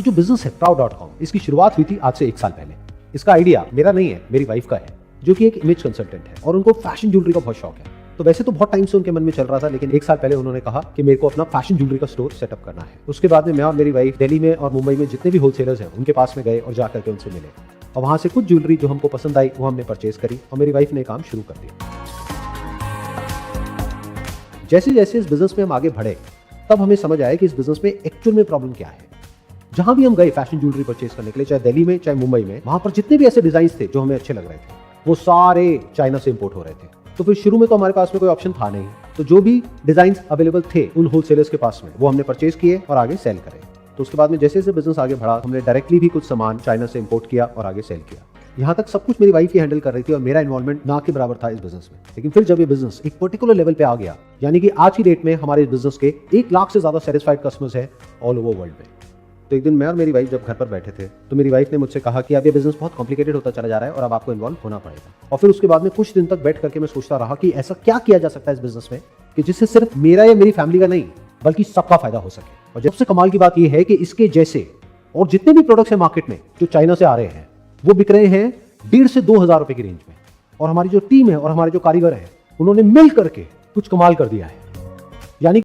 जो बिजनेस है Proud.com, इसकी शुरुआत हुई थी आज से 1 साल पहले। इसका आइडिया मेरा नहीं है, मेरी वाइफ का है, जो कि एक इमेज कंसल्टेंट है और उनको फैशन ज्वेलरी का बहुत शौक है। तो वैसे तो बहुत टाइम से उनके मन में चल रहा था, लेकिन 1 साल पहले उन्होंने कहा कि मेरे को अपना फैशन ज्वेलरी का स्टोर सेटअप करना है। उसके बाद में मैं और मेरी वाइफ दिल्ली में और मुंबई में जितने भी होलसेलर्स हैं उनके पास में गए और जाकर के उनसे मिले और वहां से कुछ ज्वेलरी जो हमको पसंद आई वो हमने परचेज करी और मेरी वाइफ ने काम शुरू कर दिया। जैसे जैसे इस बिजनेस में हम आगे बढ़े तब हमें समझ आया कि इस बिजनेस में एक्चुअल में प्रॉब्लम क्या है। जहां भी हम गए फैशन ज्वेलरी परचेज करने के लिए, चाहे दिल्ली में चाहे मुंबई में, वहां पर जितने भी ऐसे डिजाइन थे जो हमें अच्छे लग रहे थे वो सारे चाइना से इंपोर्ट हो रहे थे। तो फिर शुरू में तो हमारे पास में कोई ऑप्शन था नहीं, तो जो भी डिजाइन अवेलेबल थे उन होलसेलर्स के पास में वो हमने परचेज किए और आगे सेल करे। तो उसके बाद में जैसे जैसे बिजनेस आगे बढ़ा हमने डायरेक्टली भी कुछ सामान चाइना से इंपोर्ट किया और आगे सेल किया। यहाँ तक सब कुछ मेरी वाइफ ही हैंडल कर रही थी और मेरा इन्वॉल्वमेंट ना के बराबर था इस बिजनेस में। लेकिन फिर जब ये बिजनेस एक पर्टिकुलर लेवल पे आ गया, यानी कि आज की डेट में हमारे इस बिजनेस के 1 लाख से ज्यादा सेटिस्फाइड कस्टमर्स हैं ऑल ओवर वर्ल्ड में। तो एक दिन मैं और मेरी वाइफ जब घर पर बैठे थे तो मेरी वाइफ ने मुझसे कहा कि अब ये बिजनेस बहुत कॉम्प्लिकेटेड होता चला जा रहा है और अब आपको इन्वॉल्व होना पड़ेगा। और फिर उसके बाद में कुछ दिन तक बैठ करके मैं सोचता रहा कि ऐसा क्या किया जा सकता है इस बिजनेस में कि जिससे सिर्फ मेरा या मेरी फैमिली का नहीं बल्कि सबका फायदा हो सके। और जब से कमाल की बात यह है कि इसके जैसे और जितने भी प्रोडक्ट्स हैं मार्केट में जो चाइना से आ रहे हैं वो बिक रहे हैं 1,500 से 2,000 रुपए की रेंज में। और हमारी जो टीम है और हमारे जो कारीगर हैं उन्होंने मिल करके कुछ कमाल कर दिया है। यानी